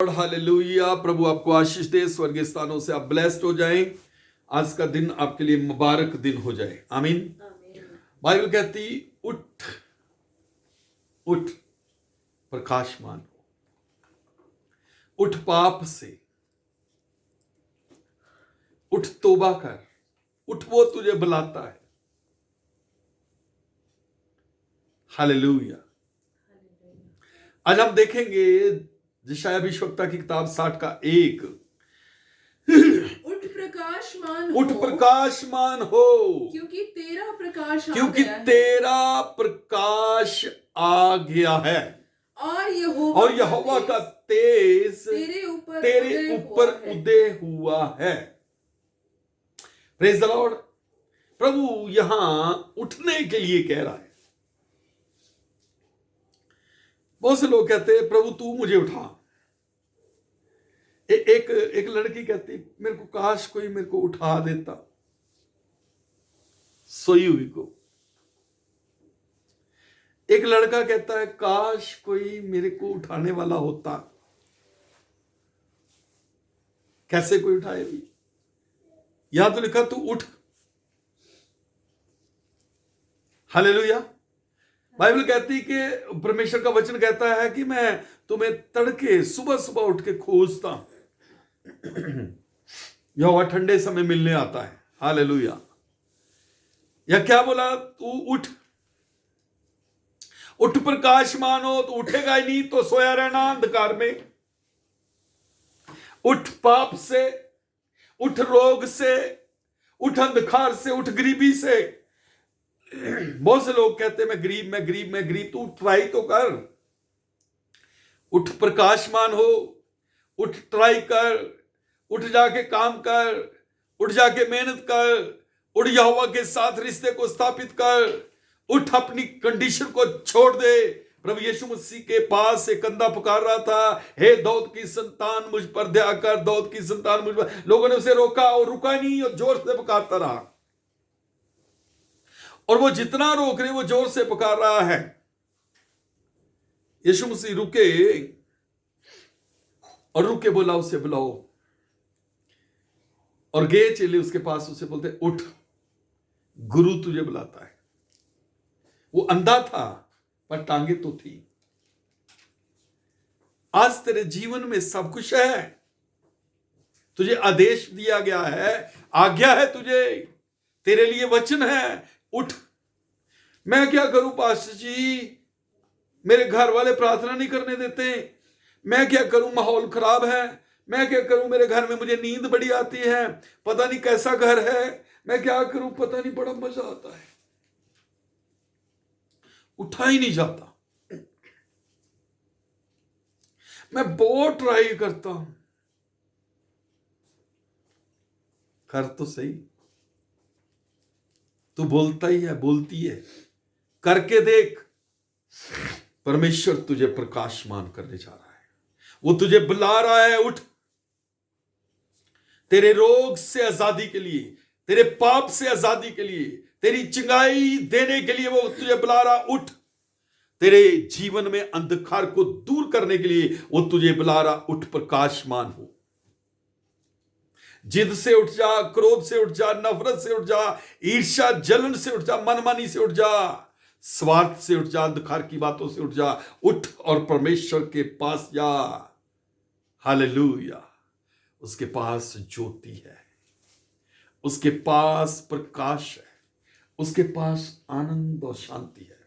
और हालेलुया। प्रभु आपको आशीष दे, स्वर्गीय स्थानों से आप ब्लेस्ड हो जाएं। आज का दिन आपके लिए मुबारक दिन हो जाए। आमीन। बाइबल कहती उठ उठ प्रकाशमान हो, उठ पाप से, उठ तौबा कर, उठ वो तुझे बुलाता है। हालेलुया। आज हम देखेंगे यशायाह भविष्यवक्ता की किताब 60 का 1। उठ प्रकाशमान उठ हो, प्रकाशमान हो, क्योंकि तेरा प्रकाश क्योंकि आ गया है, तेरा प्रकाश आ गया है और और यहोवा का तेज तेरे ऊपर उदय हुआ है। Praise the Lord. प्रभु यहां उठने के लिए कह रहा है। बहुत से लोग कहते हैं प्रभु तू मुझे उठा। एक लड़की कहती मेरे को काश कोई मेरे को उठा देता, सोई हुई को। एक लड़का कहता है काश कोई मेरे को उठाने वाला होता। कैसे कोई उठाए भी? यहां तो लिखा तू उठ। हालेलुया। बाइबल कहती कि परमेश्वर का वचन कहता है कि मैं तुम्हें तड़के सुबह सुबह उठ के खोजता हूं। यहोवा ठंडे समय मिलने आता है। हालेलुया। या क्या बोला? तू उठ, उठ प्रकाशमान हो। तो उठेगा ही नहीं तो सोया रहना अंधकार में। उठ पाप से, उठ रोग से, उठ अंधकार से, उठ गरीबी से। बहुत से लोग कहते हैं मैं गरीब, मैं गरीब, मैं गरीब। तू ट्राई तो कर। उठ प्रकाशमान हो, उठ ट्राई कर, उठ जाके काम कर, उठ जाके मेहनत कर, उठ यहोवा के साथ रिश्ते को स्थापित कर, उठ अपनी कंडीशन को छोड़ दे। प्रभु यीशु मसीह के पास एक कंधा पुकार रहा था, हे दाऊद की संतान मुझ पर दया कर, दाऊद की संतान मुझ पर। लोगों ने उसे रोका और रुका नहीं और जोर से पुकारता रहा। और वो जितना रोक रहे वो जोर से पुकार रहा है। यीशु मसीह रुके और रुके बोला उसे बुलाओ। और गए चेले उसके पास, उसे बोलते उठ, गुरु तुझे बुलाता है। वो अंधा था पर टांगे तो थी। आज तेरे जीवन में सब कुछ है। तुझे आदेश दिया गया है, आज्ञा है तुझे, तेरे लिए वचन है। उठ। मैं क्या करूं पास्टर जी, मेरे घर वाले प्रार्थना नहीं करने देते। मैं क्या करूं, माहौल खराब है। मैं क्या करूं, मेरे घर में मुझे नींद बड़ी आती है, पता नहीं कैसा घर है। मैं क्या करूं, पता नहीं, बड़ा मजा आता है। उठा ही नहीं जाता। मैं बहुत ट्राई करता हूं। कर तो सही। तू बोलता ही है, बोलती है, करके देख। परमेश्वर तुझे प्रकाशमान करने जा रहा है। वो तुझे बुला रहा है। उठ। तेरे रोग से आजादी के लिए, तेरे पाप से आजादी के लिए, तेरी चिंगाई देने के लिए वो तुझे बुला रहा। उठ। तेरे जीवन में अंधकार को दूर करने के लिए वो तुझे बुला रहा। उठ प्रकाशमान हो। जिद से उठ जा, क्रोध से उठ जा, नफरत से उठ जा, ईर्ष्या जलन से उठ जा, मनमानी से उठ जा, स्वार्थ से उठ जा, अंधकार की बातों से उठ जा। उठ और परमेश्वर के पास जा। हालेलुया। उसके पास ज्योति है, उसके पास प्रकाश है, उसके पास आनंद और शांति है,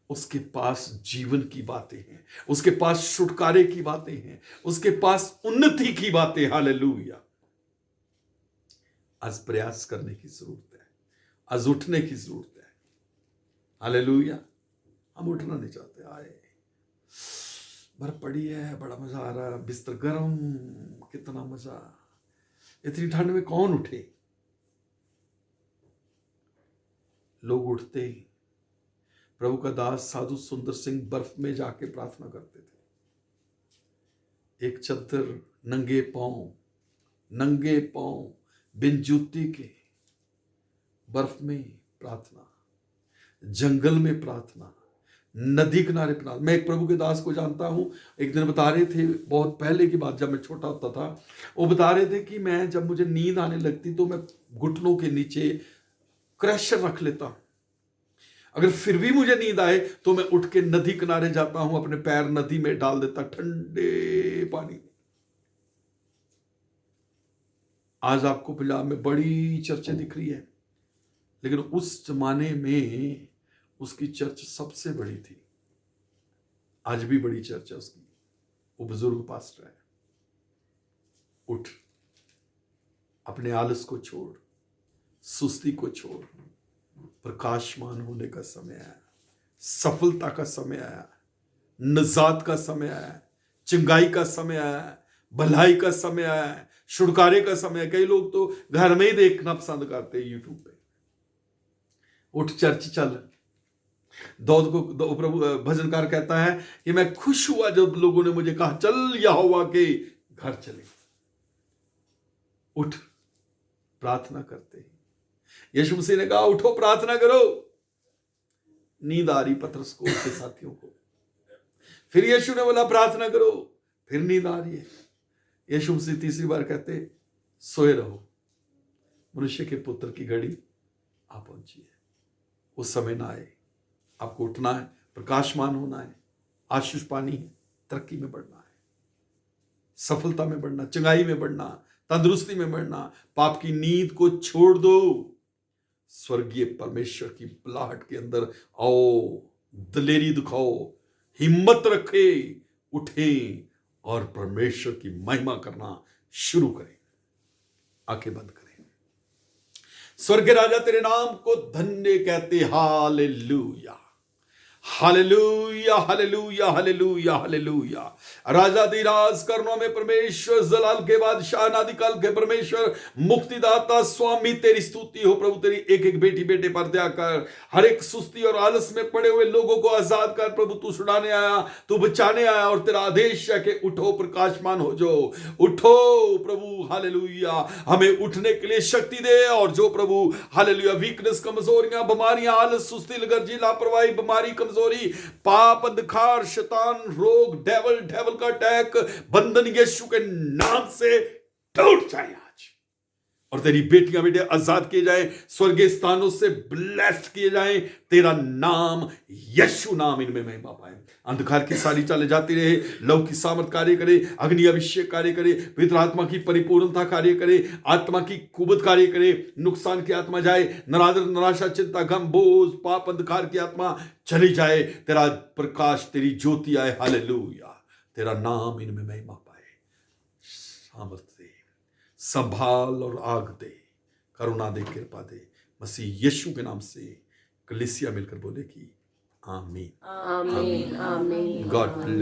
उसके पास जीवन की बातें हैं, उसके पास छुटकारे की बातें हैं, उसके पास उन्नति की बातें। हालेलुया। आज प्रयास करने की जरूरत है, आज उठने की जरूरत है। हालेलुया। हम उठना नहीं चाहते। आए बर्फ पड़ी है, बड़ा मजा आ रहा है, बिस्तर गर्म, कितना मजा। इतनी ठंड में कौन उठे? लोग उठते ही। प्रभु का दास साधु सुंदर सिंह बर्फ में जाके प्रार्थना करते थे। एक चद्दर, नंगे पांव बिन जूती के, बर्फ में प्रार्थना, जंगल में प्रार्थना, नदी किनारे पर मैं एक प्रभु के दास को जानता हूँ, एक दिन बता रहे थे, बहुत पहले की बात, जब मैं छोटा होता था, वो बता रहे थे कि मैं जब मुझे नींद आने लगती तो मैं घुटनों के नीचे क्रैशर रख लेता हूँ, अगर फिर भी मुझे नींद आए तो मैं उठ के नदी किनारे जाता हूं, अपने पैर नदी में डाल देता, ठंडे पानी में। आज आपको पंजाब में बड़ी चर्चें दिख रही है, लेकिन उस जमाने में उसकी चर्च सबसे बड़ी थी, आज भी बड़ी चर्च है उसकी। वो बुजुर्ग पास्टर है। उठ, अपने आलस को छोड़, सुस्ती को छोड़, प्रकाशमान होने का समय आया, सफलता का समय आया, नजात का समय आया, चंगाई का समय आया, भलाई का समय आया, छुटकारे का समय। कई लोग तो घर में ही देखना पसंद करते हैं यूट्यूब पे। उठ, चर्च चल। दाऊद को प्रभु भजनकार कहता है कि मैं खुश हुआ जब लोगों ने मुझे कहा चल यहोवा के घर चले। उठ, प्रार्थना करते हैं। यीशु मसीह ने कहा उठो प्रार्थना करो। नींद आ रही पतरस को, उसके साथियों को। फिर यीशु ने बोला प्रार्थना करो, फिर नींद आ रही है। यीशु मसीह तीसरी बार कहते सोए रहो, मनुष्य के पुत्र की घड़ी आ पहुंची है। उस समय ना आए। आपको उठना है, प्रकाशमान होना है, आशीष पानी है, तरक्की में बढ़ना है, सफलता में बढ़ना, चंगाई में बढ़ना, तंदुरुस्ती में बढ़ना। पाप की नींद को छोड़ दो, स्वर्गीय परमेश्वर की बुलाहट के अंदर आओ, दलेरी दिखाओ, हिम्मत रखे, उठे और परमेश्वर की महिमा करना शुरू करें। आंखें बंद करें। स्वर्ग के राजा तेरे नाम को धन्य कहते, hallelujah, hallelujah, hallelujah, hallelujah, hallelujah. राजाधिराज करनों में परमेश्वर, जलाल के बादशाह, नादिकाल के परमेश्वर, मुक्तिदाता स्वामी, तेरी स्तुति हो प्रभु। तेरी एक एक बेटी बेटे पर दया कर। हर एक सुस्ती और आलस में पड़े हुए लोगों को आजाद कर प्रभु। तू छुड़ाने आया, तू बचाने आया, और तेरा आदेश है कि उठो, प्रकाशमान हो जाओ। उठो प्रभु, हालेलुया। हमें उठने के लिए शक्ति दे। और जो प्रभु हालेलुया वीकनेस, कमजोरियां, बीमारियां, आलस, सुस्ती, लगर्जी, लापरवाही, बीमारी, कमजोरी, पाप, अंधकार, शैतान, रोग, डेविल का अटैक, बंधन यीशु के नाम से टूट जाए आज। और तेरी बेटियां बेटे आजाद किए जाए, स्वर्गीय स्थानों से ब्लेस्ड किए जाए। तेरा नाम, यीशु नाम, इनमें महिमा पाए। अंधकार की सारी चालें जाती रहे। लव की सामर्थ कार्य करे, अग्नि अभिषेक कार्य करे, पवित्र आत्मा की परिपूर्णता कार्य करे, आत्मा की कुबत कार्य करे। नुकसान की आत्मा जाए, नरादर, निराशा, चिंता, गम, बोझ, पाप, अंधकार की आत्मा चली जाए। तेरा प्रकाश, तेरी ज्योति आए। हालेलुया। तेरा नाम इनमें महिमा पाए। सामर्थ दे, संभाल और आग दे, करुणा दे, कृपा दे। मसीह यीशु के नाम से कलीसिया मिलकर बोले कि आमीन, आमीन, आमीन। God bless.